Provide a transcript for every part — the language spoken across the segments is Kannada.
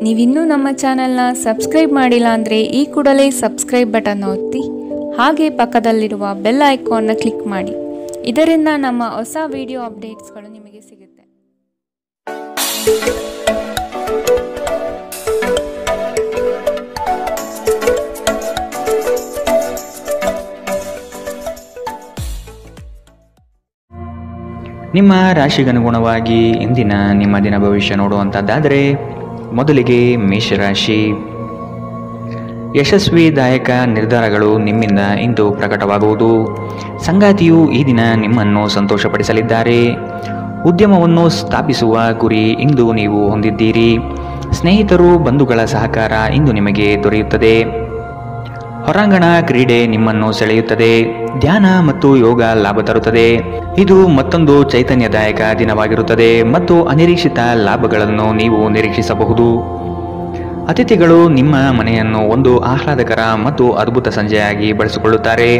ನೀವಿನ್ನೂ ನಮ್ಮ ಚಾನೆಲ್ನ ಸಬ್ಸ್ಕ್ರೈಬ್ ಮಾಡಿಲ್ಲ ಅಂದರೆ ಈ ಕೂಡಲೇ ಸಬ್ಸ್ಕ್ರೈಬ್ ಬಟನ್ ಒತ್ತಿ ಹಾಗೆ ಪಕ್ಕದಲ್ಲಿರುವ ಬೆಲ್ ಐಕಾನ್ನ ಕ್ಲಿಕ್ ಮಾಡಿ. ಇದರಿಂದ ನಮ್ಮ ಹೊಸ ವಿಡಿಯೋ ಅಪ್ಡೇಟ್ಸ್ಗಳು ನಿಮಗೆ ಸಿಗುತ್ತೆ. ನಿಮ್ಮ ರಾಶಿಗನುಗುಣವಾಗಿ ಇಂದಿನ ನಿಮ್ಮ ದಿನ ಭವಿಷ್ಯ ನೋಡುವಂಥದ್ದಾದರೆ ಮೊದಲಿಗೆ ಮೇಷರಾಶಿ. ಯಶಸ್ವಿದಾಯಕ ನಿರ್ಧಾರಗಳು ನಿಮ್ಮಿಂದ ಇಂದು ಪ್ರಕಟವಾಗುವುದು. ಸಂಗಾತಿಯು ಈ ದಿನ ನಿಮ್ಮನ್ನು ಸಂತೋಷಪಡಿಸಲಿದ್ದಾರೆ. ಉದ್ಯಮವನ್ನು ಸ್ಥಾಪಿಸುವ ಗುರಿ ಇಂದು ನೀವು ಹೊಂದಿದ್ದೀರಿ. ಸ್ನೇಹಿತರು ಬಂಧುಗಳ ಸಹಕಾರ ಇಂದು ನಿಮಗೆ ದೊರೆಯುತ್ತದೆ. ಹೊರಾಂಗಣ ಕ್ರೀಡೆ ನಿಮ್ಮನ್ನು ಸೆಳೆಯುತ್ತದೆ. ಧ್ಯಾನ ಮತ್ತು ಯೋಗ ಲಾಭ ತರುತ್ತದೆ. ಇದು ಮತ್ತೊಂದು ಚೈತನ್ಯದಾಯಕ ದಿನವಾಗಿರುತ್ತದೆ ಮತ್ತು ಅನಿರೀಕ್ಷಿತ ಲಾಭಗಳನ್ನು ನೀವು ನಿರೀಕ್ಷಿಸಬಹುದು. ಅತಿಥಿಗಳು ನಿಮ್ಮ ಮನೆಯನ್ನು ಒಂದು ಆಹ್ಲಾದಕರ ಮತ್ತು ಅದ್ಭುತ ಸಂಜೆಯಾಗಿ ಬಳಸಿಕೊಳ್ಳುತ್ತಾರೆ.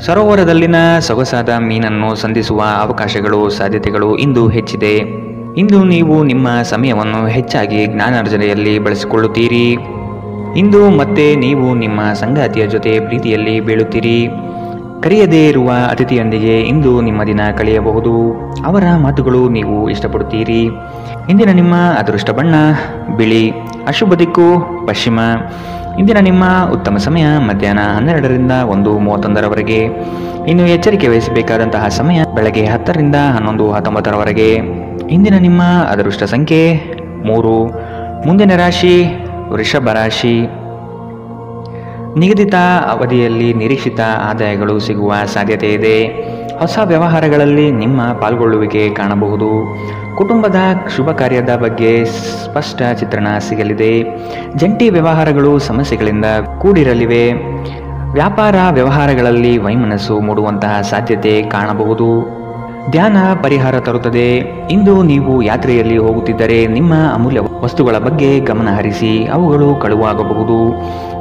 ಸರೋವರದಲ್ಲಿನ ಸೊಗಸಾದ ಮೀನನ್ನು ಸಂಧಿಸುವ ಅವಕಾಶಗಳು ಸಾಧ್ಯತೆಗಳು ಇಂದು ಹೆಚ್ಚಿದೆ. ಇಂದು ನೀವು ನಿಮ್ಮ ಸಮಯವನ್ನು ಹೆಚ್ಚಾಗಿ ಜ್ಞಾನಾರ್ಜನೆಯಲ್ಲಿ ಬಳಸಿಕೊಳ್ಳುತ್ತೀರಿ. ಇಂದು ಮತ್ತೆ ನೀವು ನಿಮ್ಮ ಸಂಗಾತಿಯ ಜೊತೆ ಪ್ರೀತಿಯಲ್ಲಿ ಬೀಳುತ್ತೀರಿ. ಕರೆಯದೇ ಇರುವ ಅತಿಥಿಯೊಂದಿಗೆ ಇಂದು ನಿಮ್ಮ ದಿನ ಕಳೆಯಬಹುದು. ಅವರ ಮಾತುಗಳು ನೀವು ಇಷ್ಟಪಡುತ್ತೀರಿ. ಇಂದಿನ ನಿಮ್ಮ ಅದೃಷ್ಟ ಬಣ್ಣ ಬಿಳಿ. ಅಶುಭ ದಿಕ್ಕು ಪಶ್ಚಿಮ. ಇಂದಿನ ನಿಮ್ಮ ಉತ್ತಮ ಸಮಯ ಮಧ್ಯಾಹ್ನ 12ರಿಂದ 1:31ರವರೆಗೆ. ಇನ್ನು ಎಚ್ಚರಿಕೆ ವಹಿಸಬೇಕಾದಂತಹ ಸಮಯ ಬೆಳಗ್ಗೆ 10ರಿಂದ 11:19ರವರೆಗೆ. ಇಂದಿನ ನಿಮ್ಮ ಅದೃಷ್ಟ ಸಂಖ್ಯೆ 3. ಮುಂದಿನ ರಾಶಿ ವೃಷಭ ರಾಶಿ. ನಿಗದಿತ ಅವಧಿಯಲ್ಲಿ ನಿರೀಕ್ಷಿತ ಆದಾಯಗಳು ಸಿಗುವ ಸಾಧ್ಯತೆ ಇದೆ. ಹೊಸ ವ್ಯವಹಾರಗಳಲ್ಲಿ ನಿಮ್ಮ ಪಾಲ್ಗೊಳ್ಳುವಿಕೆ ಕಾಣಬಹುದು. ಕುಟುಂಬದ ಶುಭ ಕಾರ್ಯದ ಬಗ್ಗೆ ಸ್ಪಷ್ಟ ಚಿತ್ರಣ ಸಿಗಲಿದೆ. ಜಂಟಿ ವ್ಯವಹಾರಗಳು ಸಮಸ್ಯೆಗಳಿಂದ ಕೂಡಿರಲಿವೆ. ವ್ಯಾಪಾರ ವ್ಯವಹಾರಗಳಲ್ಲಿ ವೈಮನಸ್ಸು ಮೂಡುವಂತಹ ಸಾಧ್ಯತೆ ಕಾಣಬಹುದು. ಧ್ಯಾನ ಪರಿಹಾರ ತರುತ್ತದೆ. ಇಂದು ನೀವು ಯಾತ್ರೆಯಲ್ಲಿ ಹೋಗುತ್ತಿದ್ದರೆ ನಿಮ್ಮ ಅಮೂಲ್ಯ ವಸ್ತುಗಳ ಬಗ್ಗೆ ಗಮನ ಹರಿಸಿ. ಅವುಗಳು ಕಳುವಾಗಬಹುದು.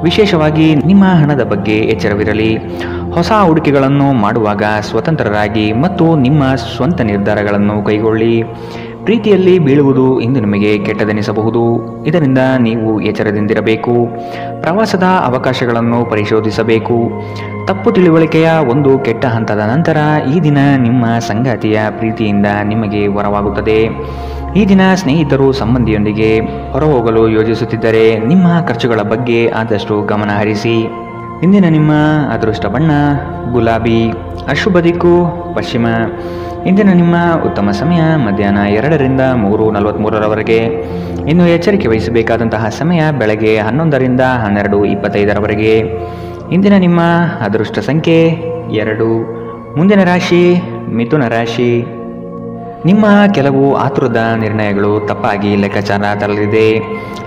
ವಿಶೇಷವಾಗಿ ನಿಮ್ಮ ಹಣದ ಬಗ್ಗೆ ಎಚ್ಚರವಿರಲಿ. ಹೊಸ ಹೂಡಿಕೆಗಳನ್ನು ಮಾಡುವಾಗ ಸ್ವತಂತ್ರರಾಗಿ ಮತ್ತು ನಿಮ್ಮ ಸ್ವಂತ ನಿರ್ಧಾರಗಳನ್ನು ಕೈಗೊಳ್ಳಿ. ಪ್ರೀತಿಯಲ್ಲಿ ಬೀಳುವುದು ಇಂದು ನಿಮಗೆ ಕೆಟ್ಟದೆನಿಸಬಹುದು. ಇದರಿಂದ ನೀವು ಎಚ್ಚರದಿಂದಿರಬೇಕು. ಪ್ರವಾಸದ ಅವಕಾಶಗಳನ್ನು ಪರಿಶೋಧಿಸಬೇಕು. ತಪ್ಪು ತಿಳುವಳಿಕೆಯ ಒಂದು ಕೆಟ್ಟ ಹಂತದ ನಂತರ ಈ ದಿನ ನಿಮ್ಮ ಸಂಗಾತಿಯ ಪ್ರೀತಿಯಿಂದ ನಿಮಗೆ ವರವಾಗುತ್ತದೆ. ಈ ದಿನ ಸ್ನೇಹಿತರು ಸಂಬಂಧಿಯೊಂದಿಗೆ ಹೊರಹೋಗಲು ಯೋಜಿಸುತ್ತಿದ್ದರೆ ನಿಮ್ಮ ಖರ್ಚುಗಳ ಬಗ್ಗೆ ಆದಷ್ಟು ಗಮನ ಹರಿಸಿ. ಇಂದಿನ ನಿಮ್ಮ ಅದೃಷ್ಟ ಬಣ್ಣ ಗುಲಾಬಿ. ಅಶುಭ ದಿಕ್ಕು ಪಶ್ಚಿಮ. ಇಂದಿನ ನಿಮ್ಮ ಉತ್ತಮ ಸಮಯ ಮಧ್ಯಾಹ್ನ 2ರಿಂದ 3:43ರವರೆಗೆ. ಇನ್ನು ಎಚ್ಚರಿಕೆ ವಹಿಸಬೇಕಾದಂತಹ ಸಮಯ ಬೆಳಗ್ಗೆ 11ರಿಂದ 12:25ರವರೆಗೆ. ಇಂದಿನ ನಿಮ್ಮ ಅದೃಷ್ಟ ಸಂಖ್ಯೆ 2. ಮುಂದಿನ ರಾಶಿ ಮಿಥುನ ರಾಶಿ. ನಿಮ್ಮ ಕೆಲವು ಆತುರದ ನಿರ್ಣಯಗಳು ತಪ್ಪಾಗಿ ಲೆಕ್ಕಾಚಾರ ತರಲಿದೆ.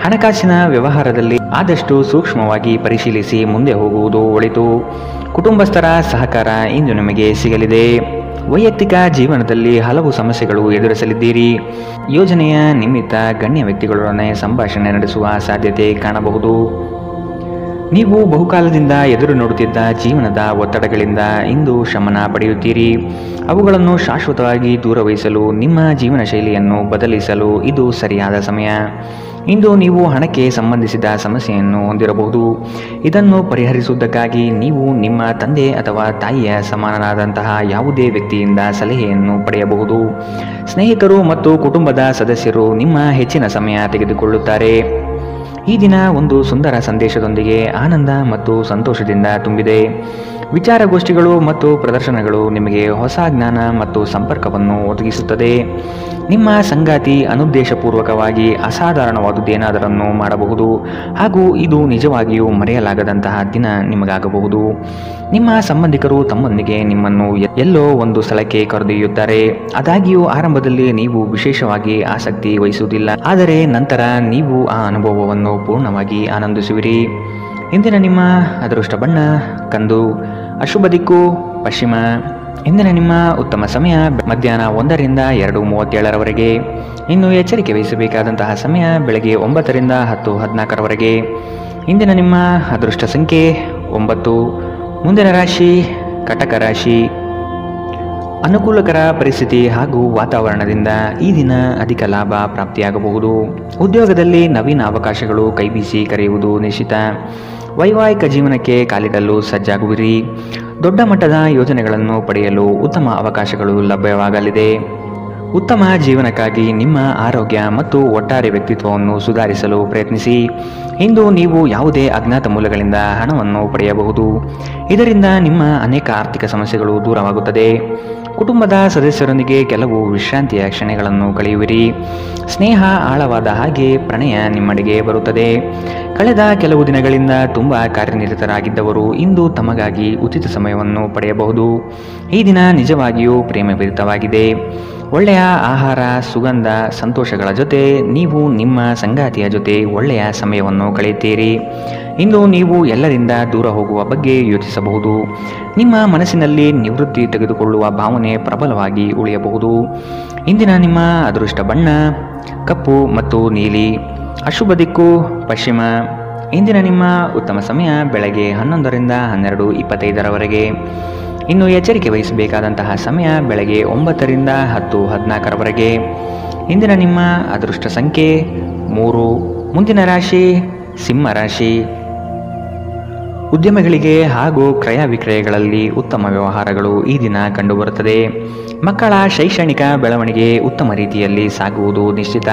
ಹಣಕಾಸಿನ ವ್ಯವಹಾರದಲ್ಲಿ ಆದಷ್ಟು ಸೂಕ್ಷ್ಮವಾಗಿ ಪರಿಶೀಲಿಸಿ ಮುಂದೆ ಹೋಗುವುದು ಒಳಿತು. ಕುಟುಂಬಸ್ಥರ ಸಹಕಾರ ಇಂದು ನಿಮಗೆ ಸಿಗಲಿದೆ. ವೈಯಕ್ತಿಕ ಜೀವನದಲ್ಲಿ ಹಲವು ಸಮಸ್ಯೆಗಳು ಎದುರಿಸಲಿದ್ದೀರಿ. ಯೋಜನೆಯ ನಿಮಿತ್ತ ಗಣ್ಯ ವ್ಯಕ್ತಿಗಳೊಡನೆ ಸಂಭಾಷಣೆ ನಡೆಸುವ ಸಾಧ್ಯತೆ ಕಾಣಬಹುದು. ನೀವು ಬಹುಕಾಲದಿಂದ ಎದುರು ನೋಡುತ್ತಿದ್ದ ಜೀವನದ ಒತ್ತಡಗಳಿಂದ ಇಂದು ಶಮನ ಪಡೆಯುತ್ತೀರಿ. ಅವುಗಳನ್ನು ಶಾಶ್ವತವಾಗಿ ದೂರವಹಿಸಲು ನಿಮ್ಮ ಜೀವನ ಶೈಲಿಯನ್ನು ಬದಲಿಸಲು ಇದು ಸರಿಯಾದ ಸಮಯ. ಇಂದು ನೀವು ಹಣಕ್ಕೆ ಸಂಬಂಧಿಸಿದ ಸಮಸ್ಯೆಯನ್ನು ಹೊಂದಿರಬಹುದು. ಇದನ್ನು ಪರಿಹರಿಸುವುದಕ್ಕಾಗಿ ನೀವು ನಿಮ್ಮ ತಂದೆ ಅಥವಾ ತಾಯಿಯ ಸಮಾನನಾದಂತಹ ಯಾವುದೇ ವ್ಯಕ್ತಿಯಿಂದ ಸಲಹೆಯನ್ನು ಪಡೆಯಬಹುದು. ಸ್ನೇಹಿತರು ಮತ್ತು ಕುಟುಂಬದ ಸದಸ್ಯರು ನಿಮ್ಮ ಹೆಚ್ಚಿನ ಸಮಯ ತೆಗೆದುಕೊಳ್ಳುತ್ತಾರೆ. ಈ ದಿನ ಒಂದು ಸುಂದರ ಸಂದೇಶದೊಂದಿಗೆ ಆನಂದ ಮತ್ತು ಸಂತೋಷದಿಂದ ತುಂಬಿದೆ. ವಿಚಾರಗೋಷ್ಠಿಗಳು ಮತ್ತು ಪ್ರದರ್ಶನಗಳು ನಿಮಗೆ ಹೊಸ ಜ್ಞಾನ ಮತ್ತು ಸಂಪರ್ಕವನ್ನು ಒದಗಿಸುತ್ತದೆ. ನಿಮ್ಮ ಸಂಗಾತಿ ಅನುದ್ದೇಶಪೂರ್ವಕವಾಗಿ ಅಸಾಧಾರಣವಾದುದೇನಾದರನ್ನು ಮಾಡಬಹುದು ಹಾಗೂ ಇದು ನಿಜವಾಗಿಯೂ ಮರೆಯಲಾಗದಂತಹ ದಿನ ನಿಮಗಾಗಬಹುದು. ನಿಮ್ಮ ಸಂಬಂಧಿಕರು ತಮ್ಮೊಂದಿಗೆ ನಿಮ್ಮನ್ನು ಎಲ್ಲೋ ಒಂದು ಸ್ಥಳಕ್ಕೆ ಕರೆದೊಯ್ಯುತ್ತಾರೆ. ಆದಾಗ್ಯೂ ಆರಂಭದಲ್ಲಿ ನೀವು ವಿಶೇಷವಾಗಿ ಆಸಕ್ತಿ ವಹಿಸುವುದಿಲ್ಲ, ಆದರೆ ನಂತರ ನೀವು ಆ ಅನುಭವವನ್ನು ಪೂರ್ಣವಾಗಿ ಆನಂದಿಸುವಿರಿ. ಇಂದಿನ ನಿಮ್ಮ ಅದೃಷ್ಟ ಬಣ್ಣ ಕಂದು. ಅಶುಭ ದಿಕ್ಕು ಪಶ್ಚಿಮ. ಇಂದಿನ ನಿಮ್ಮ ಉತ್ತಮ ಸಮಯ ಮಧ್ಯಾಹ್ನ 1ರಿಂದ 2:37ರವರೆಗೆ. ಇನ್ನು ಎಚ್ಚರಿಕೆ ವಹಿಸಬೇಕಾದಂತಹ ಸಮಯ ಬೆಳಗ್ಗೆ 9ರಿಂದ 10:14ರವರೆಗೆ. ಇಂದಿನ ನಿಮ್ಮ ಅದೃಷ್ಟ ಸಂಖ್ಯೆ 9. ಮುಂದಿನ ರಾಶಿ ಕಟಕ ರಾಶಿ. ಅನುಕೂಲಕರ ಪರಿಸ್ಥಿತಿ ಹಾಗೂ ವಾತಾವರಣದಿಂದ ಈ ದಿನ ಅಧಿಕ ಲಾಭ ಪ್ರಾಪ್ತಿಯಾಗಬಹುದು. ಉದ್ಯೋಗದಲ್ಲಿ ನವೀನ ಅವಕಾಶಗಳು ಕೈಬೀಸಿ ಕರೆಯುವುದು ನಿಶ್ಚಿತ. ವೈವಾಹಿಕ ಜೀವನಕ್ಕೆ ಕಾಲಿಡಲು ಸಜ್ಜಾಗುವಿರಿ. ದೊಡ್ಡ ಮಟ್ಟದ ಯೋಜನೆಗಳನ್ನು ಪಡೆಯಲು ಉತ್ತಮ ಅವಕಾಶಗಳು ಲಭ್ಯವಾಗಲಿದೆ. ಉತ್ತಮ ಜೀವನಕ್ಕಾಗಿ ನಿಮ್ಮ ಆರೋಗ್ಯ ಮತ್ತು ಒಟ್ಟಾರೆ ವ್ಯಕ್ತಿತ್ವವನ್ನು ಸುಧಾರಿಸಲು ಪ್ರಯತ್ನಿಸಿ. ಇಂದು ನೀವು ಯಾವುದೇ ಅಜ್ಞಾತ ಮೂಲಗಳಿಂದ ಹಣವನ್ನು ಪಡೆಯಬಹುದು. ಇದರಿಂದ ನಿಮ್ಮ ಅನೇಕ ಆರ್ಥಿಕ ಸಮಸ್ಯೆಗಳು ದೂರವಾಗುತ್ತದೆ. ಕುಟುಂಬದ ಸದಸ್ಯರೊಂದಿಗೆ ಕೆಲವು ವಿಶ್ರಾಂತಿಯ ಕ್ಷಣಗಳನ್ನು ಕಳೆಯುವಿರಿ. ಸ್ನೇಹ ಆಳವಾದ ಹಾಗೆ ಪ್ರಣಯ ನಿಮ್ಮಡೆಗೆ ಬರುತ್ತದೆ. ಕಳೆದ ಕೆಲವು ದಿನಗಳಿಂದ ತುಂಬ ಕಾರ್ಯನಿರತರಾಗಿದ್ದವರು ಇಂದು ತಮಗಾಗಿ ಉಚಿತ ಸಮಯವನ್ನು ಪಡೆಯಬಹುದು. ಈ ದಿನ ನಿಜವಾಗಿಯೂ ಪ್ರೇಮಭರಿತವಾಗಿದೆ. ಒಳ್ಳೆಯ ಆಹಾರ, ಸುಗಂಧ, ಸಂತೋಷಗಳ ಜೊತೆ ನೀವು ನಿಮ್ಮ ಸಂಗಾತಿಯ ಜೊತೆ ಒಳ್ಳೆಯ ಸಮಯವನ್ನು ಕಳೆಯುತ್ತೀರಿ. ಇಂದು ನೀವು ಎಲ್ಲರಿಂದ ದೂರ ಹೋಗುವ ಬಗ್ಗೆ ಯೋಚಿಸಬಹುದು. ನಿಮ್ಮ ಮನಸ್ಸಿನಲ್ಲಿ ನಿವೃತ್ತಿ ತೆಗೆದುಕೊಳ್ಳುವ ಭಾವನೆ ಪ್ರಬಲವಾಗಿ ಉಳಿಯಬಹುದು. ಇಂದಿನ ನಿಮ್ಮ ಅದೃಷ್ಟ ಬಣ್ಣ ಕಪ್ಪು ಮತ್ತು ನೀಲಿ. ಅಶುಭ ದಿಕ್ಕು ಪಶ್ಚಿಮ. ಇಂದಿನ ನಿಮ್ಮ ಉತ್ತಮ ಸಮಯ ಬೆಳಗ್ಗೆ 11ರಿಂದ 12:25ರವರೆಗೆ. ಇನ್ನು ಎಚ್ಚರಿಕೆ ವಹಿಸಬೇಕಾದಂತಹ ಸಮಯ ಬೆಳಗ್ಗೆ 9ರಿಂದ 10:14ರವರೆಗೆ. ಇಂದಿನ ನಿಮ್ಮ ಅದೃಷ್ಟ ಸಂಖ್ಯೆ 3. ಮುಂದಿನ ರಾಶಿ ಸಿಂಹ ರಾಶಿ. ಉದ್ಯಮಿಗಳಿಗೆ ಹಾಗೂ ಕ್ರಯ ವಿಕ್ರಯಗಳಲ್ಲಿ ಉತ್ತಮ ವ್ಯವಹಾರಗಳು ಈ ದಿನ ಕಂಡುಬರುತ್ತದೆ. ಮಕ್ಕಳ ಶೈಕ್ಷಣಿಕ ಬೆಳವಣಿಗೆ ಉತ್ತಮ ರೀತಿಯಲ್ಲಿ ಸಾಗುವುದು ನಿಶ್ಚಿತ.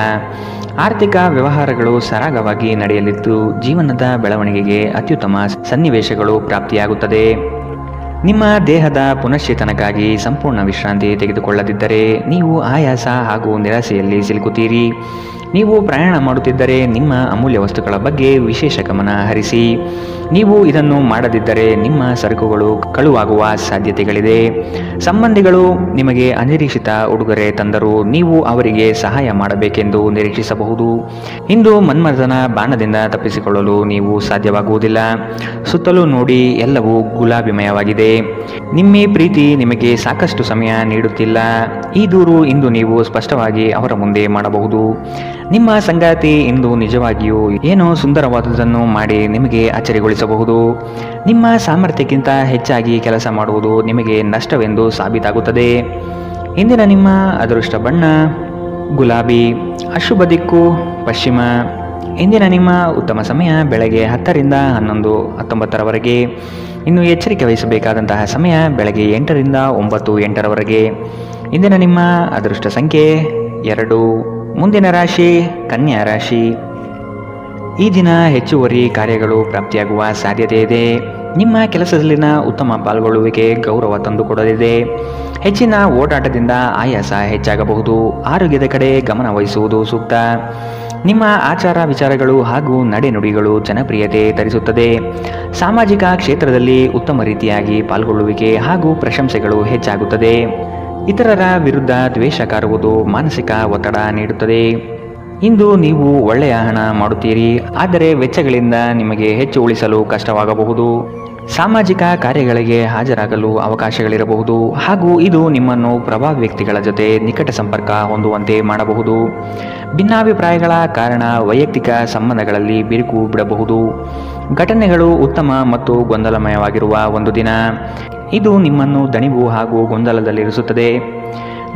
ಆರ್ಥಿಕ ವ್ಯವಹಾರಗಳು ಸರಾಗವಾಗಿ ನಡೆಯಲಿದ್ದು ಜೀವನದ ಬೆಳವಣಿಗೆಗೆ ಅತ್ಯುತ್ತಮ ಸನ್ನಿವೇಶಗಳು ಪ್ರಾಪ್ತಿಯಾಗುತ್ತದೆ. ನಿಮ್ಮ ದೇಹದ ಪುನಶ್ಚೇತನಕ್ಕಾಗಿ ಸಂಪೂರ್ಣ ವಿಶ್ರಾಂತಿ ತೆಗೆದುಕೊಳ್ಳದಿದ್ದರೆ ನೀವು ಆಯಾಸ ಹಾಗೂ ನಿರಾಸೆಯಲ್ಲಿ ಸಿಲುಕುತ್ತೀರಿ. ನೀವು ಪ್ರಯಾಣ ಮಾಡುತ್ತಿದ್ದರೆ ನಿಮ್ಮ ಅಮೂಲ್ಯ ವಸ್ತುಗಳ ಬಗ್ಗೆ ವಿಶೇಷ ಗಮನ ಹರಿಸಿ. ನೀವು ಇದನ್ನು ಮಾಡದಿದ್ದರೆ ನಿಮ್ಮ ಸರಕುಗಳು ಕಳುವಾಗುವ ಸಾಧ್ಯತೆಗಳಿದೆ. ಸಂಬಂಧಿಗಳು ನಿಮಗೆ ಅನಿರೀಕ್ಷಿತ ಉಡುಗೊರೆ ತಂದರೂ ನೀವು ಅವರಿಗೆ ಸಹಾಯ ಮಾಡಬೇಕೆಂದು ನಿರೀಕ್ಷಿಸಬಹುದು. ಇಂದು ಮನ್ಮಥನ ಬಾಣದಿಂದ ತಪ್ಪಿಸಿಕೊಳ್ಳಲು ನೀವು ಸಾಧ್ಯವಾಗುವುದಿಲ್ಲ. ಸುತ್ತಲೂ ನೋಡಿ, ಎಲ್ಲವೂ ಗುಲಾಬಿಮಯವಾಗಿದೆ. ನಿಮ್ಮ ಪ್ರೀತಿ ನಿಮಗೆ ಸಾಕಷ್ಟು ಸಮಯ ನೀಡುತ್ತಿಲ್ಲ. ಈ ದೂರು ಇಂದು ನೀವು ಸ್ಪಷ್ಟವಾಗಿ ಅವರ ಮುಂದೆ ಮಾಡಬಹುದು. ನಿಮ್ಮ ಸಂಗಾತಿ ಇಂದು ನಿಜವಾಗಿಯೂ ಏನೋ ಸುಂದರವಾದುದನ್ನು ಮಾಡಿ ನಿಮಗೆ ಅಚ್ಚರಿಗೊಳಿಸಬಹುದು. ನಿಮ್ಮ ಸಾಮರ್ಥ್ಯಕ್ಕಿಂತ ಹೆಚ್ಚಾಗಿ ಕೆಲಸ ಮಾಡುವುದು ನಿಮಗೆ ನಷ್ಟವೆಂದು ಸಾಬೀತಾಗುತ್ತದೆ. ಇಂದಿನ ನಿಮ್ಮ ಅದೃಷ್ಟ ಬಣ್ಣ ಗುಲಾಬಿ. ಅಶುಭ ದಿಕ್ಕು ಪಶ್ಚಿಮ. ಇಂದಿನ ನಿಮ್ಮ ಉತ್ತಮ ಸಮಯ ಬೆಳಗ್ಗೆ 10ರಿಂದ 11:19ರವರೆಗೆ. ಇನ್ನು ಎಚ್ಚರಿಕೆ ವಹಿಸಬೇಕಾದಂತಹ ಸಮಯ ಬೆಳಗ್ಗೆ 8ರಿಂದ 9:08ರವರೆಗೆ. ಇಂದಿನ ನಿಮ್ಮ ಅದೃಷ್ಟ ಸಂಖ್ಯೆ 2. ಮುಂದಿನ ರಾಶಿ ಕನ್ಯಾ ರಾಶಿ. ಈ ದಿನ ಹೆಚ್ಚುವರಿ ಕಾರ್ಯಗಳು ಪ್ರಾಪ್ತಿಯಾಗುವ ಸಾಧ್ಯತೆ ಇದೆ. ನಿಮ್ಮ ಕೆಲಸದಲ್ಲಿನ ಉತ್ತಮ ಪಾಲ್ಗೊಳ್ಳುವಿಕೆ ಗೌರವ ತಂದುಕೊಡಲಿದೆ. ಹೆಚ್ಚಿನ ಓಡಾಟದಿಂದ ಆಯಾಸ ಹೆಚ್ಚಾಗಬಹುದು. ಆರೋಗ್ಯದ ಕಡೆ ಗಮನ ವಹಿಸುವುದು ಸೂಕ್ತ. ನಿಮ್ಮ ಆಚಾರ ವಿಚಾರಗಳು ಹಾಗೂ ನಡೆನುಡಿಗಳು ಜನಪ್ರಿಯತೆ ತರಿಸುತ್ತದೆ. ಸಾಮಾಜಿಕ ಕ್ಷೇತ್ರದಲ್ಲಿ ಉತ್ತಮ ರೀತಿಯಾಗಿ ಪಾಲ್ಗೊಳ್ಳುವಿಕೆ ಹಾಗೂ ಪ್ರಶಂಸೆಗಳು ಹೆಚ್ಚಾಗುತ್ತದೆ. ಇತರರ ವಿರುದ್ಧ ದ್ವೇಷ ಕಾರುವುದು ಮಾನಸಿಕ ಒತ್ತಡ ನೀಡುತ್ತದೆ. ಇಂದು ನೀವು ಒಳ್ಳೆಯ ಹಣ ಮಾಡುತ್ತೀರಿ, ಆದರೆ ವೆಚ್ಚಗಳಿಂದ ನಿಮಗೆ ಹೆಚ್ಚು ಉಳಿಸಲು ಕಷ್ಟವಾಗಬಹುದು. ಸಾಮಾಜಿಕ ಕಾರ್ಯಗಳಿಗೆ ಹಾಜರಾಗಲು ಅವಕಾಶಗಳಿರಬಹುದು ಹಾಗೂ ಇದು ನಿಮ್ಮನ್ನು ಪ್ರಭಾವಿ ವ್ಯಕ್ತಿಗಳ ಜೊತೆ ನಿಕಟ ಸಂಪರ್ಕ ಹೊಂದುವಂತೆ ಮಾಡಬಹುದು. ಭಿನ್ನಾಭಿಪ್ರಾಯಗಳ ಕಾರಣ ವೈಯಕ್ತಿಕ ಸಂಬಂಧಗಳಲ್ಲಿ ಬಿರುಕು ಬಿಡಬಹುದು. ಘಟನೆಗಳು ಉತ್ತಮ ಮತ್ತು ಗೊಂದಲಮಯವಾಗಿರುವ ಒಂದು ದಿನ. ಇದು ನಿಮ್ಮನ್ನು ದಣಿವು ಹಾಗೂ ಗೊಂದಲದಲ್ಲಿರಿಸುತ್ತದೆ.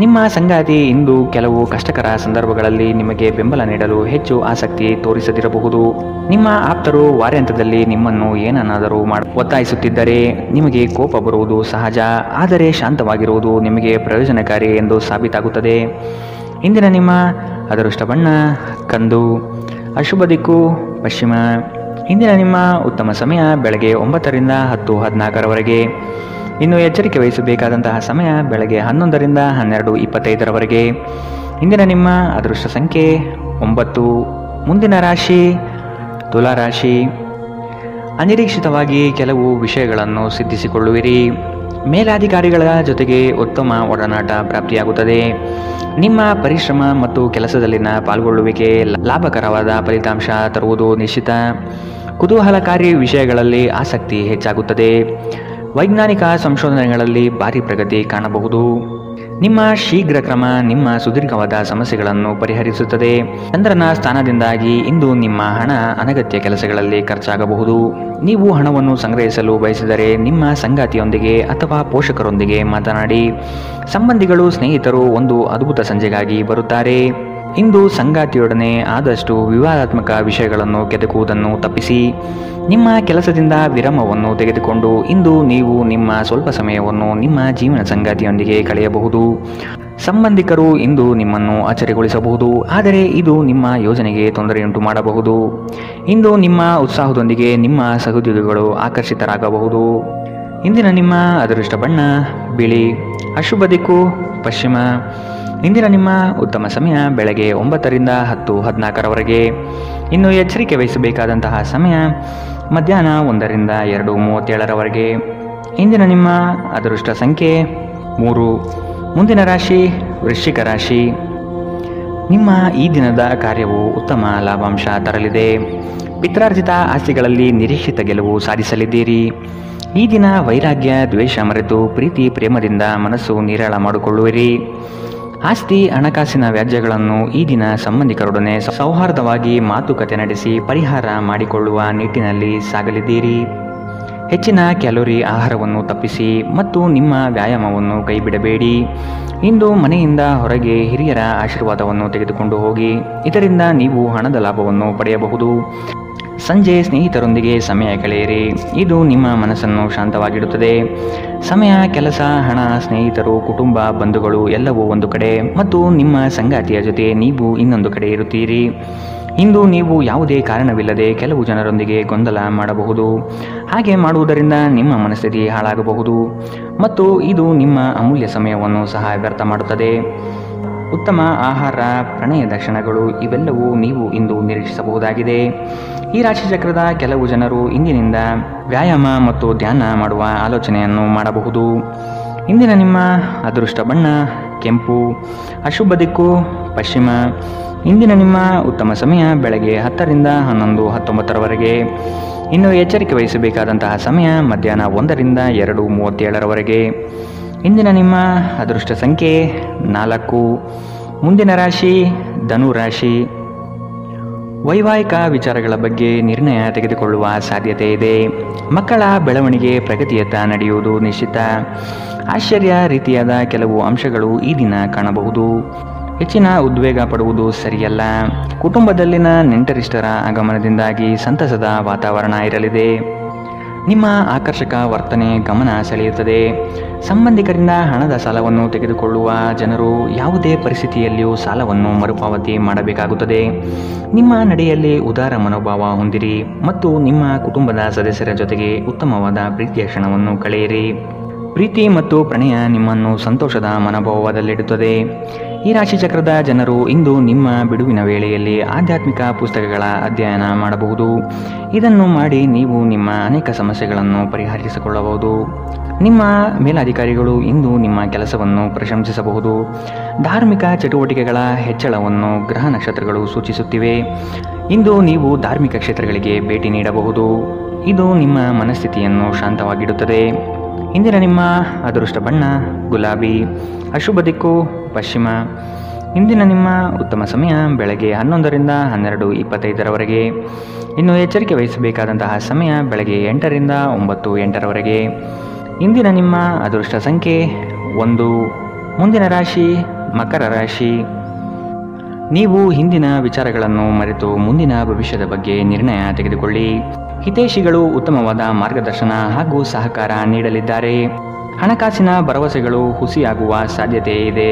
ನಿಮ್ಮ ಸಂಗಾತಿ ಇಂದು ಕೆಲವು ಕಷ್ಟಕರ ಸಂದರ್ಭಗಳಲ್ಲಿ ನಿಮಗೆ ಬೆಂಬಲ ನೀಡಲು ಹೆಚ್ಚು ಆಸಕ್ತಿ ತೋರಿಸದಿರಬಹುದು. ನಿಮ್ಮ ಆಪ್ತರು ವಾರಾಂತ್ಯದಲ್ಲಿ ನಿಮ್ಮನ್ನು ಏನನ್ನಾದರೂ ಒತ್ತಾಯಿಸುತ್ತಿದ್ದರೆ ನಿಮಗೆ ಕೋಪ ಬರುವುದು ಸಹಜ, ಆದರೆ ಶಾಂತವಾಗಿರುವುದು ನಿಮಗೆ ಪ್ರಯೋಜನಕಾರಿ ಎಂದು ಸಾಬೀತಾಗುತ್ತದೆ. ಇಂದಿನ ನಿಮ್ಮ ಅದೃಷ್ಟ ಬಣ್ಣ ಕಂದು. ಅಶುಭ ದಿಕ್ಕು ಪಶ್ಚಿಮ. ಇಂದಿನ ನಿಮ್ಮ ಉತ್ತಮ ಸಮಯ ಬೆಳಗ್ಗೆ 9ರಿಂದ 10:14ರವರೆಗೆ. ಇನ್ನು ಎಚ್ಚರಿಕೆ ವಹಿಸಬೇಕಾದಂತಹ ಸಮಯ ಬೆಳಗ್ಗೆ 11ರಿಂದ 12:25ರವರೆಗೆ. ಇಂದಿನ ನಿಮ್ಮ ಅದೃಷ್ಟ ಸಂಖ್ಯೆ 9. ಮುಂದಿನ ರಾಶಿ ತುಲಾ ರಾಶಿ. ಅನಿರೀಕ್ಷಿತವಾಗಿ ಕೆಲವು ವಿಷಯಗಳನ್ನು ಸಿದ್ಧಿಸಿಕೊಳ್ಳುವಿರಿ. ಮೇಲಾಧಿಕಾರಿಗಳ ಜೊತೆಗೆ ಉತ್ತಮ ಒಡನಾಟ ಪ್ರಾಪ್ತಿಯಾಗುತ್ತದೆ. ನಿಮ್ಮ ಪರಿಶ್ರಮ ಮತ್ತು ಕೆಲಸದಲ್ಲಿನ ಪಾಲ್ಗೊಳ್ಳುವಿಕೆ ಲಾಭಕರವಾದ ಫಲಿತಾಂಶ ತರುವುದು ನಿಶ್ಚಿತ. ಕುತೂಹಲಕಾರಿ ವಿಷಯಗಳಲ್ಲಿ ಆಸಕ್ತಿ ಹೆಚ್ಚಾಗುತ್ತದೆ. ವೈಜ್ಞಾನಿಕ ಸಂಶೋಧನೆಗಳಲ್ಲಿ ಭಾರಿ ಪ್ರಗತಿ ಕಾಣಬಹುದು. ನಿಮ್ಮ ಶೀಘ್ರ ಕ್ರಮ ನಿಮ್ಮ ಸುದೀರ್ಘವಾದ ಸಮಸ್ಯೆಗಳನ್ನು ಪರಿಹರಿಸುತ್ತದೆ. ಚಂದ್ರನ ಸ್ಥಾನದಿಂದಾಗಿ ಇಂದು ನಿಮ್ಮ ಹಣ ಅನಗತ್ಯ ಕೆಲಸಗಳಲ್ಲಿ ಖರ್ಚಾಗಬಹುದು. ನೀವು ಹಣವನ್ನು ಸಂಗ್ರಹಿಸಲು ಬಯಸಿದರೆ ನಿಮ್ಮ ಸಂಗಾತಿಯೊಂದಿಗೆ ಅಥವಾ ಪೋಷಕರೊಂದಿಗೆ ಮಾತನಾಡಿ. ಸಂಬಂಧಿಗಳು, ಸ್ನೇಹಿತರು ಒಂದು ಅದ್ಭುತ ಸಂಜೆಗಾಗಿ ಬರುತ್ತಾರೆ. ಇಂದು ಸಂಗಾತಿಯೊಡನೆ ಆದಷ್ಟು ವಿವಾದಾತ್ಮಕ ವಿಷಯಗಳನ್ನು ಕೆದಕುವುದನ್ನು ತಪ್ಪಿಸಿ. ನಿಮ್ಮ ಕೆಲಸದಿಂದ ವಿರಾಮವನ್ನು ತೆಗೆದುಕೊಂಡು ಇಂದು ನೀವು ನಿಮ್ಮ ಸ್ವಲ್ಪ ಸಮಯವನ್ನು ನಿಮ್ಮ ಜೀವನ ಸಂಗಾತಿಯೊಂದಿಗೆ ಕಳೆಯಬಹುದು. ಸಂಬಂಧಿಕರು ಇಂದು ನಿಮ್ಮನ್ನು ಅಚ್ಚರಿಗೊಳಿಸಬಹುದು, ಆದರೆ ಇದು ನಿಮ್ಮ ಯೋಜನೆಗೆ ತೊಂದರೆಯುಂಟು ಮಾಡಬಹುದು. ಇಂದು ನಿಮ್ಮ ಉತ್ಸಾಹದೊಂದಿಗೆ ನಿಮ್ಮ ಸಹೋದ್ಯೋಗಿಗಳು ಆಕರ್ಷಿತರಾಗಬಹುದು. ಇಂದಿನ ನಿಮ್ಮ ಅದೃಷ್ಟ ಬಣ್ಣ ಬಿಳಿ. ಅಶುಭ ದಿಕ್ಕು ಪಶ್ಚಿಮ. ಇಂದಿನ ನಿಮ್ಮ ಉತ್ತಮ ಸಮಯ ಬೆಳಗ್ಗೆ 9 ರಿಂದ 10:14 ಇನ್ನು ಎಚ್ಚರಿಕೆ ವಹಿಸಬೇಕಾದಂತಹ ಸಮಯ ಮಧ್ಯಾಹ್ನ 1 ರಿಂದ 2:37 ಇಂದಿನ ನಿಮ್ಮ ಅದೃಷ್ಟ ಸಂಖ್ಯೆ 3. ಮುಂದಿನ ರಾಶಿ ವೃಶ್ಚಿಕ ರಾಶಿ. ನಿಮ್ಮ ಈ ದಿನದ ಕಾರ್ಯವು ಉತ್ತಮ ಲಾಭಾಂಶ ತರಲಿದೆ. ಪಿತ್ರಾರ್ಜಿತ ಆಸ್ತಿಗಳಲ್ಲಿ ನಿರೀಕ್ಷಿತ ಗೆಲುವು ಸಾಧಿಸಲಿದ್ದೀರಿ. ಈ ದಿನ ವೈರಾಗ್ಯ ದ್ವೇಷ ಮರೆತು ಪ್ರೀತಿ ಪ್ರೇಮದಿಂದ ಮನಸ್ಸು ನಿರಾಳ ಮಾಡಿಕೊಳ್ಳುವಿರಿ. ಆಸ್ತಿ ಹಣಕಾಸಿನ ವ್ಯಾಜ್ಯಗಳನ್ನು ಈ ದಿನ ಸಂಬಂಧಿಕರೊಡನೆ ಸೌಹಾರ್ದವಾಗಿ ಮಾತುಕತೆ ನಡೆಸಿ ಪರಿಹಾರ ಮಾಡಿಕೊಳ್ಳುವ ನಿಟ್ಟಿನಲ್ಲಿ ಸಾಗಲಿದ್ದೀರಿ. ಹೆಚ್ಚಿನ ಕ್ಯಾಲೋರಿ ಆಹಾರವನ್ನು ತಪ್ಪಿಸಿ ಮತ್ತು ನಿಮ್ಮ ವ್ಯಾಯಾಮವನ್ನು ಕೈಬಿಡಬೇಡಿ. ಇಂದು ಮನೆಯಿಂದ ಹೊರಗೆ ಹಿರಿಯರ ಆಶೀರ್ವಾದವನ್ನು ತೆಗೆದುಕೊಂಡು ಹೋಗಿ, ಇದರಿಂದ ನೀವು ಹಣದ ಲಾಭವನ್ನು ಪಡೆಯಬಹುದು. ಸಂಜೆ ಸ್ನೇಹಿತರೊಂದಿಗೆ ಸಮಯ ಕಳೆಯಿರಿ, ಇದು ನಿಮ್ಮ ಮನಸ್ಸನ್ನು ಶಾಂತವಾಗಿಡುತ್ತದೆ. ಸಮಯ, ಕೆಲಸ, ಹಣ, ಸ್ನೇಹಿತರು, ಕುಟುಂಬ, ಬಂಧುಗಳು ಎಲ್ಲವೂ ಒಂದು ಕಡೆ ಮತ್ತು ನಿಮ್ಮ ಸಂಗಾತಿಯ ಜೊತೆ ನೀವು ಇನ್ನೊಂದು ಕಡೆ ಇರುತ್ತೀರಿ. ಇಂದು ನೀವು ಯಾವುದೇ ಕಾರಣವಿಲ್ಲದೆ ಕೆಲವು ಜನರೊಂದಿಗೆ ಗೊಂದಲ ಮಾಡಬಹುದು. ಹಾಗೆ ಮಾಡುವುದರಿಂದ ನಿಮ್ಮ ಮನಸ್ಥಿತಿ ಹಾಳಾಗಬಹುದು ಮತ್ತು ಇದು ನಿಮ್ಮ ಅಮೂಲ್ಯ ಸಮಯವನ್ನು ಸಹ ವ್ಯರ್ಥ ಮಾಡುತ್ತದೆ. ಉತ್ತಮ ಆಹಾರ, ಪ್ರಣಯದ ಕ್ಷಣಗಳು ಇವೆಲ್ಲವೂ ನೀವು ಇಂದು ನಿರೀಕ್ಷಿಸಬಹುದಾಗಿದೆ. ಈ ರಾಶಿಚಕ್ರದ ಕೆಲವು ಜನರು ಇಂದಿನಿಂದ ವ್ಯಾಯಾಮ ಮತ್ತು ಧ್ಯಾನ ಮಾಡುವ ಆಲೋಚನೆಯನ್ನು ಮಾಡಬಹುದು. ಇಂದಿನ ನಿಮ್ಮ ಅದೃಷ್ಟ ಬಣ್ಣ ಕೆಂಪು. ಅಶುಭ ದಿಕ್ಕು ಪಶ್ಚಿಮ. ಇಂದಿನ ನಿಮ್ಮ ಉತ್ತಮ ಸಮಯ ಬೆಳಗ್ಗೆ 10 ರಿಂದ 11:19 ಇನ್ನು ಎಚ್ಚರಿಕೆ ವಹಿಸಬೇಕಾದಂತಹ ಸಮಯ ಮಧ್ಯಾಹ್ನ 1 ರಿಂದ 2:37 ಇಂದಿನ ನಿಮ್ಮ ಅದೃಷ್ಟ ಸಂಖ್ಯೆ 4. ಮುಂದಿನ ರಾಶಿ ಧನು ರಾಶಿ. ವೈವಾಹಿಕ ವಿಚಾರಗಳ ಬಗ್ಗೆ ನಿರ್ಣಯ ತೆಗೆದುಕೊಳ್ಳುವ ಸಾಧ್ಯತೆ ಇದೆ. ಮಕ್ಕಳ ಬೆಳವಣಿಗೆ ಪ್ರಗತಿಯತ್ತ ನಡೆಯುವುದು ನಿಶ್ಚಿತ. ಆಶ್ಚರ್ಯ ರೀತಿಯಾದ ಕೆಲವು ಅಂಶಗಳು ಈ ದಿನ ಕಾಣಬಹುದು. ಹೆಚ್ಚಿನ ಉದ್ವೇಗ ಪಡುವುದು ಸರಿಯಲ್ಲ. ಕುಟುಂಬದಲ್ಲಿನ ನೆಂಟರಿಷ್ಟರ ಆಗಮನದಿಂದಾಗಿ ಸಂತಸದ ವಾತಾವರಣ ಇರಲಿದೆ. ನಿಮ್ಮ ಆಕರ್ಷಕ ವರ್ತನೆ ಗಮನ ಸೆಳೆಯುತ್ತದೆ. ಸಂಬಂಧಿಕರಿಂದ ಹಣದ ಸಾಲವನ್ನು ತೆಗೆದುಕೊಳ್ಳುವ ಜನರು ಯಾವುದೇ ಪರಿಸ್ಥಿತಿಯಲ್ಲಿಯೂ ಸಾಲವನ್ನು ಮರುಪಾವತಿ ಮಾಡಬೇಕಾಗುತ್ತದೆ. ನಿಮ್ಮ ನಡೆಯಲ್ಲಿ ಉದಾರ ಮನೋಭಾವ ಹೊಂದಿರಿ ಮತ್ತು ನಿಮ್ಮ ಕುಟುಂಬದ ಸದಸ್ಯರ ಜೊತೆಗೆ ಉತ್ತಮವಾದ ಪ್ರೀತಿಯ ಕ್ಷಣವನ್ನು ಕಳೆಯಿರಿ. ಪ್ರೀತಿ ಮತ್ತು ಪ್ರಣಯ ನಿಮ್ಮನ್ನು ಸಂತೋಷದ ಮನೋಭಾವದಲ್ಲಿಡುತ್ತದೆ. ಈ ರಾಶಿಚಕ್ರದ ಜನರು ಇಂದು ನಿಮ್ಮ ಬಿಡುವಿನ ವೇಳೆಯಲ್ಲಿ ಆಧ್ಯಾತ್ಮಿಕ ಪುಸ್ತಕಗಳ ಅಧ್ಯಯನ ಮಾಡಬಹುದು. ಇದನ್ನು ಮಾಡಿ ನೀವು ನಿಮ್ಮ ಅನೇಕ ಸಮಸ್ಯೆಗಳನ್ನು ಪರಿಹರಿಸಿಕೊಳ್ಳಬಹುದು. ನಿಮ್ಮ ಮೇಲಾಧಿಕಾರಿಗಳು ಇಂದು ನಿಮ್ಮ ಕೆಲಸವನ್ನು ಪ್ರಶಂಸಿಸಬಹುದು. ಧಾರ್ಮಿಕ ಚಟುವಟಿಕೆಗಳ ಹೆಚ್ಚಳವನ್ನು ಗ್ರಹ ನಕ್ಷತ್ರಗಳು ಸೂಚಿಸುತ್ತಿವೆ. ಇಂದು ನೀವು ಧಾರ್ಮಿಕ ಕ್ಷೇತ್ರಗಳಿಗೆ ಭೇಟಿ ನೀಡಬಹುದು. ಇದು ನಿಮ್ಮ ಮನಸ್ಥಿತಿಯನ್ನು ಶಾಂತವಾಗಿಡುತ್ತದೆ. ಇಂದಿನ ನಿಮ್ಮ ಅದೃಷ್ಟ ಬಣ್ಣ ಗುಲಾಬಿ. ಅಶುಭ ದಿಕ್ಕು ಪಶ್ಚಿಮ. ಇಂದಿನ ನಿಮ್ಮ ಉತ್ತಮ ಸಮಯ ಬೆಳಗ್ಗೆ 11 ರಿಂದ 12:25 ಇನ್ನು ಎಚ್ಚರಿಕೆ ವಹಿಸಬೇಕಾದಂತಹ ಸಮಯ ಬೆಳಗ್ಗೆ 8 ರಿಂದ 9:08 ಇಂದಿನ ನಿಮ್ಮ ಅದೃಷ್ಟ ಸಂಖ್ಯೆ 1. ಮುಂದಿನ ರಾಶಿ ಮಕರ ರಾಶಿ. ನೀವು ಹಿಂದಿನ ವಿಚಾರಗಳನ್ನು ಮರೆತು ಮುಂದಿನ ಭವಿಷ್ಯದ ಬಗ್ಗೆ ನಿರ್ಣಯ ತೆಗೆದುಕೊಳ್ಳಿ. ಹಿತೈಷಿಗಳು ಉತ್ತಮವಾದ ಮಾರ್ಗದರ್ಶನ ಹಾಗೂ ಸಹಕಾರ ನೀಡಲಿದ್ದಾರೆ. ಹಣಕಾಸಿನ ಭರವಸೆಗಳು ಹುಸಿಯಾಗುವ ಸಾಧ್ಯತೆ ಇದೆ.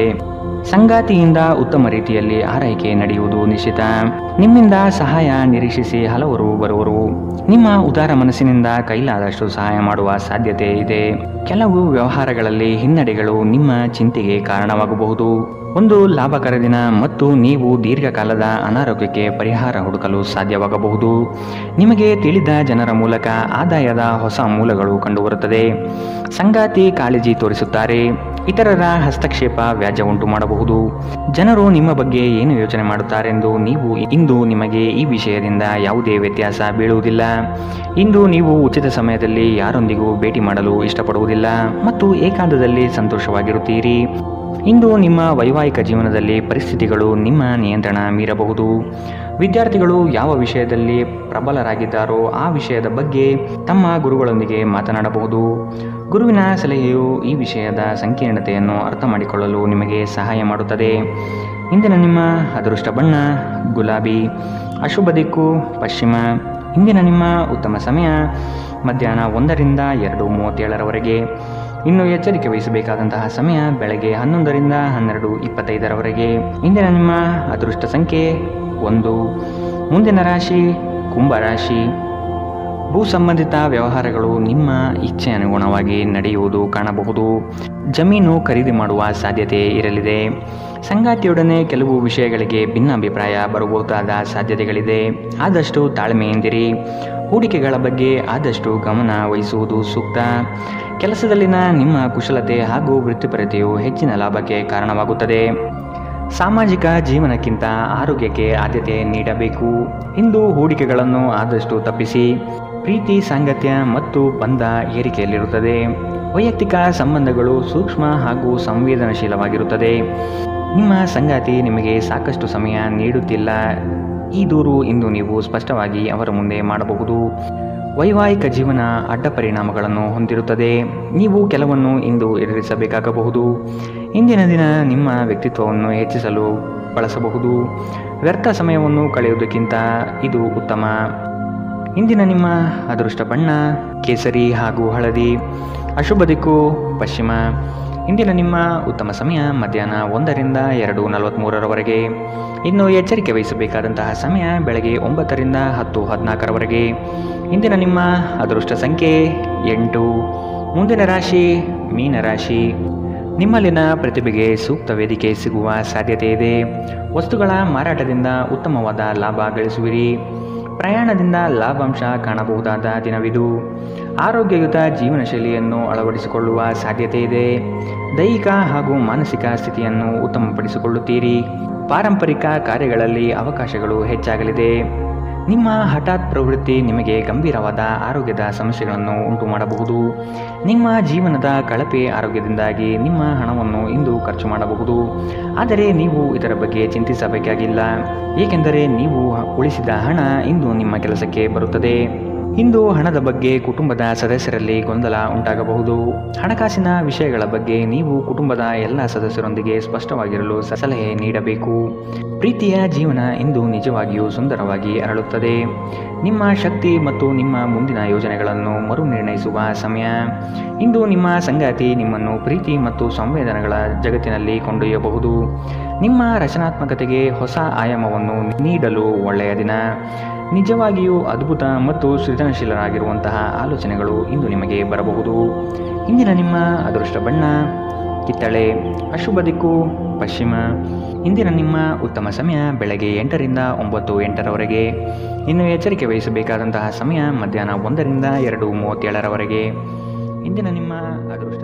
ಸಂಗಾತಿಯಿಂದ ಉತ್ತಮ ರೀತಿಯಲ್ಲಿ ಆರೈಕೆ ನಡೆಯುವುದು ನಿಶ್ಚಿತ. ನಿಮ್ಮಿಂದ ಸಹಾಯ ನಿರೀಕ್ಷಿಸಿ ಹಲವರು ಬರುವರು. ನಿಮ್ಮ ಉದಾರ ಮನಸ್ಸಿನಿಂದ ಕೈಲಾದಷ್ಟು ಸಹಾಯ ಮಾಡುವ ಸಾಧ್ಯತೆ ಇದೆ. ಕೆಲವು ವ್ಯವಹಾರಗಳಲ್ಲಿ ಹಿನ್ನಡೆಗಳು ನಿಮ್ಮ ಚಿಂತೆಗೆ ಕಾರಣವಾಗಬಹುದು. ಒಂದು ಲಾಭಕರ ದಿನ ಮತ್ತು ನೀವು ದೀರ್ಘಕಾಲದ ಅನಾರೋಗ್ಯಕ್ಕೆ ಪರಿಹಾರ ಹುಡುಕಲು ಸಾಧ್ಯವಾಗಬಹುದು. ನಿಮಗೆ ತಿಳಿದ ಜನರ ಮೂಲಕ ಆದಾಯದ ಹೊಸ ಮೂಲಗಳು ಕಂಡುಬರುತ್ತದೆ. ಸಂಗಾತಿ ಕಾಳಜಿ ತೋರಿಸುತ್ತಾರೆ. ಇತರರ ಹಸ್ತಕ್ಷೇಪ ವ್ಯಾಜ್ಯ ಉಂಟು ಮಾಡಬಹುದು. ಜನರು ನಿಮ್ಮ ಬಗ್ಗೆ ಏನು ಯೋಚನೆ ಮಾಡುತ್ತಾರೆಂದು ನೀವು ಇಂದು ನಿಮಗೆ ಈ ವಿಷಯದಿಂದ ಯಾವುದೇ ವ್ಯತ್ಯಾಸ ಬೀಳುವುದಿಲ್ಲ. ಇಂದು ನೀವು ಉಚಿತ ಸಮಯದಲ್ಲಿ ಯಾರೊಂದಿಗೂ ಭೇಟಿ ಮಾಡಲು ಇಷ್ಟಪಡುವುದಿಲ್ಲ ಮತ್ತು ಏಕಾಂತದಲ್ಲಿ ಸಂತೋಷವಾಗಿರುತ್ತೀರಿ. ಇಂದು ನಿಮ್ಮ ವೈವಾಹಿಕ ಜೀವನದಲ್ಲಿ ಪರಿಸ್ಥಿತಿಗಳು ನಿಮ್ಮ ನಿಯಂತ್ರಣ ಮೀರಬಹುದು. ವಿದ್ಯಾರ್ಥಿಗಳು ಯಾವ ವಿಷಯದಲ್ಲಿ ಪ್ರಬಲರಾಗಿದ್ದಾರೋ ಆ ವಿಷಯದ ಬಗ್ಗೆ ತಮ್ಮ ಗುರುಗಳೊಂದಿಗೆ ಮಾತನಾಡಬಹುದು. ಗುರುವಿನ ಸಲಹೆಯು ಈ ವಿಷಯದ ಸಂಕೀರ್ಣತೆಯನ್ನು ಅರ್ಥ ಮಾಡಿಕೊಳ್ಳಲು ನಿಮಗೆ ಸಹಾಯ ಮಾಡುತ್ತದೆ. ಇಂದಿನ ನಿಮ್ಮ ಅದೃಷ್ಟ ಬಣ್ಣ ಗುಲಾಬಿ, ಅಶುಭ ದಿಕ್ಕು ಪಶ್ಚಿಮ. ಇಂದಿನ ನಿಮ್ಮ ಉತ್ತಮ ಸಮಯ ಮಧ್ಯಾಹ್ನ 1ರಿಂದ 2:37ರವರೆಗೆ. ಇನ್ನು ಎಚ್ಚರಿಕೆ ವಹಿಸಬೇಕಾದಂತಹ ಸಮಯ ಬೆಳಗ್ಗೆ 11ರಿಂದ 12:25ರವರೆಗೆ. ಇಂದಿನ ನಿಮ್ಮ ಅದೃಷ್ಟ ಸಂಖ್ಯೆ 1. ಮುಂದಿನ ರಾಶಿ ಕುಂಭರಾಶಿ. ಭೂ ಸಂಬಂಧಿತ ವ್ಯವಹಾರಗಳು ನಿಮ್ಮ ಇಚ್ಛೆ ಅನುಗುಣವಾಗಿ ನಡೆಯುವುದು ಕಾಣಬಹುದು. ಜಮೀನು ಖರೀದಿ ಮಾಡುವ ಸಾಧ್ಯತೆ ಇರಲಿದೆ. ಸಂಗಾತಿಯೊಡನೆ ಕೆಲವು ವಿಷಯಗಳಿಗೆ ಭಿನ್ನಾಭಿಪ್ರಾಯ ಬರಬಹುದಾದ ಸಾಧ್ಯತೆಗಳಿದೆ. ಆದಷ್ಟು ತಾಳ್ಮೆಯಿಂದಿರಿ. ಹೂಡಿಕೆಗಳ ಬಗ್ಗೆ ಆದಷ್ಟು ಗಮನ ವಹಿಸುವುದು ಸೂಕ್ತ. ಕೆಲಸದಲ್ಲಿನ ನಿಮ್ಮ ಕುಶಲತೆ ಹಾಗೂ ವೃತ್ತಿಪರತೆಯು ಹೆಚ್ಚಿನ ಲಾಭಕ್ಕೆ ಕಾರಣವಾಗುತ್ತದೆ. ಸಾಮಾಜಿಕ ಜೀವನಕ್ಕಿಂತ ಆರೋಗ್ಯಕ್ಕೆ ಆದ್ಯತೆ ನೀಡಬೇಕು. ಇಂದು ಹೂಡಿಕೆಗಳನ್ನು ಆದಷ್ಟು ತಪ್ಪಿಸಿ. ಪ್ರೀತಿ ಸಾಂಗತ್ಯ ಮತ್ತು ಬಂಧ ಏರಿಕೆಯಲ್ಲಿರುತ್ತದೆ. ವೈಯಕ್ತಿಕ ಸಂಬಂಧಗಳು ಸೂಕ್ಷ್ಮ ಹಾಗೂ ಸಂವೇದನಶೀಲವಾಗಿರುತ್ತದೆ. ನಿಮ್ಮ ಸಂಗಾತಿ ನಿಮಗೆ ಸಾಕಷ್ಟು ಸಮಯ ನೀಡುತ್ತಿಲ್ಲ. ಈ ದೂರು ಇಂದು ನೀವು ಸ್ಪಷ್ಟವಾಗಿ ಅವರ ಮುಂದೆ ಮಾಡಬಹುದು. ವೈವಾಹಿಕ ಜೀವನ ಅಡ್ಡ ಪರಿಣಾಮಗಳನ್ನು ಹೊಂದಿರುತ್ತದೆ. ನೀವು ಕೆಲವನ್ನು ಇಂದು ಎದುರಿಸಬೇಕಾಗಬಹುದು. ಇಂದಿನ ದಿನ ನಿಮ್ಮ ವ್ಯಕ್ತಿತ್ವವನ್ನು ಹೆಚ್ಚಿಸಲು ಬಳಸಬಹುದು. ವ್ಯರ್ಥ ಸಮಯವನ್ನು ಕಳೆಯುವುದಕ್ಕಿಂತ ಇದು ಉತ್ತಮ. ಇಂದಿನ ನಿಮ್ಮ ಅದೃಷ್ಟ ಬಣ್ಣ ಕೇಸರಿ ಹಾಗೂ ಹಳದಿ, ಅಶುಭ ದಿಕ್ಕು ಪಶ್ಚಿಮ. ಇಂದಿನ ನಿಮ್ಮ ಉತ್ತಮ ಸಮಯ ಮಧ್ಯಾಹ್ನ 1ರಿಂದ 2:43ರವರೆಗೆ. ಇನ್ನು ಎಚ್ಚರಿಕೆ ವಹಿಸಬೇಕಾದಂತಹ ಸಮಯ ಬೆಳಗ್ಗೆ 9ರಿಂದ 10:14ರವರೆಗೆ. ಇಂದಿನ ನಿಮ್ಮ ಅದೃಷ್ಟ ಸಂಖ್ಯೆ 8. ಮುಂದಿನ ರಾಶಿ ಮೀನರಾಶಿ. ನಿಮ್ಮಲ್ಲಿನ ಪ್ರತಿಭೆಗೆ ಸೂಕ್ತ ವೇದಿಕೆ ಸಿಗುವ ಸಾಧ್ಯತೆ ಇದೆ. ವಸ್ತುಗಳ ಮಾರಾಟದಿಂದ ಉತ್ತಮವಾದ ಲಾಭ ಗಳಿಸುವಿರಿ. ಪ್ರಯಾಣದಿಂದ ಲಾಭಾಂಶ ಕಾಣಬಹುದಾದ ದಿನವಿದು. ಆರೋಗ್ಯಯುತ ಜೀವನ ಶೈಲಿಯನ್ನು ಅಳವಡಿಸಿಕೊಳ್ಳುವ ಸಾಧ್ಯತೆ ಇದೆ. ದೈಹಿಕ ಹಾಗೂ ಮಾನಸಿಕ ಸ್ಥಿತಿಯನ್ನು ಉತ್ತಮಪಡಿಸಿಕೊಳ್ಳುತ್ತೀರಿ. ಪಾರಂಪರಿಕ ಕಾರ್ಯಗಳಲ್ಲಿ ಅವಕಾಶಗಳು ಹೆಚ್ಚಾಗಲಿದೆ. ನಿಮ್ಮ ಹಠಾತ್ ಪ್ರವೃತ್ತಿ ನಿಮಗೆ ಗಂಭೀರವಾದ ಆರೋಗ್ಯದ ಸಮಸ್ಯೆಗಳನ್ನು ಉಂಟು ಮಾಡಬಹುದು. ನಿಮ್ಮ ಜೀವನದ ಕಳಪೆ ಆರೋಗ್ಯದಿಂದಾಗಿ ನಿಮ್ಮ ಹಣವನ್ನು ಇಂದು ಖರ್ಚು ಮಾಡಬಹುದು. ಆದರೆ ನೀವು ಇದರ ಬಗ್ಗೆ ಚಿಂತಿಸಬೇಕಾಗಿಲ್ಲ, ಏಕೆಂದರೆ ನೀವು ಉಳಿಸಿದ ಹಣ ಇಂದು ನಿಮ್ಮ ಕೆಲಸಕ್ಕೆ ಬರುತ್ತದೆ. ಇಂದು ಹಣದ ಬಗ್ಗೆ ಕುಟುಂಬದ ಸದಸ್ಯರಲ್ಲಿ ಗೊಂದಲ ಉಂಟಾಗಬಹುದು. ಹಣಕಾಸಿನ ವಿಷಯಗಳ ಬಗ್ಗೆ ನೀವು ಕುಟುಂಬದ ಎಲ್ಲ ಸದಸ್ಯರೊಂದಿಗೆ ಸ್ಪಷ್ಟವಾಗಿರಲು ಸಲಹೆ ನೀಡಬೇಕು. ಪ್ರೀತಿಯ ಜೀವನ ಇಂದು ನಿಜವಾಗಿಯೂ ಸುಂದರವಾಗಿ ಅರಳುತ್ತದೆ. ನಿಮ್ಮ ಶಕ್ತಿ ಮತ್ತು ನಿಮ್ಮ ಮುಂದಿನ ಯೋಜನೆಗಳನ್ನು ಮರುನಿರ್ಣಯಿಸುವ ಸಮಯ. ಇಂದು ನಿಮ್ಮ ಸಂಗಾತಿ ನಿಮ್ಮನ್ನು ಪ್ರೀತಿ ಮತ್ತು ಸಂವೇದನೆಗಳ ಜಗತ್ತಿನಲ್ಲಿ ಕೊಂಡೊಯ್ಯಬಹುದು. ನಿಮ್ಮ ರಚನಾತ್ಮಕತೆಗೆ ಹೊಸ ಆಯಾಮವನ್ನು ನೀಡಲು ಒಳ್ಳೆಯ ದಿನ. ನಿಜವಾಗಿಯೂ ಅದ್ಭುತ ಮತ್ತು ಸೃಜನಶೀಲರಾಗಿರುವಂತಹ ಆಲೋಚನೆಗಳು ಇಂದು ನಿಮಗೆ ಬರಬಹುದು. ಇಂದಿನ ನಿಮ್ಮ ಅದೃಷ್ಟ ಬಣ್ಣ ಕಿತ್ತಳೆ, ಅಶುಭ ದಿಕ್ಕು ಪಶ್ಚಿಮ. ಇಂದಿನ ನಿಮ್ಮ ಉತ್ತಮ ಸಮಯ ಬೆಳಗ್ಗೆ 8ರಿಂದ 9:08ರವರೆಗೆ. ಇನ್ನು ಎಚ್ಚರಿಕೆ ವಹಿಸಬೇಕಾದಂತಹ ಸಮಯ ಮಧ್ಯಾಹ್ನ 1ರಿಂದ 2:37ರವರೆಗೆ. ಇಂದಿನ ನಿಮ್ಮ ಅದೃಷ್ಟ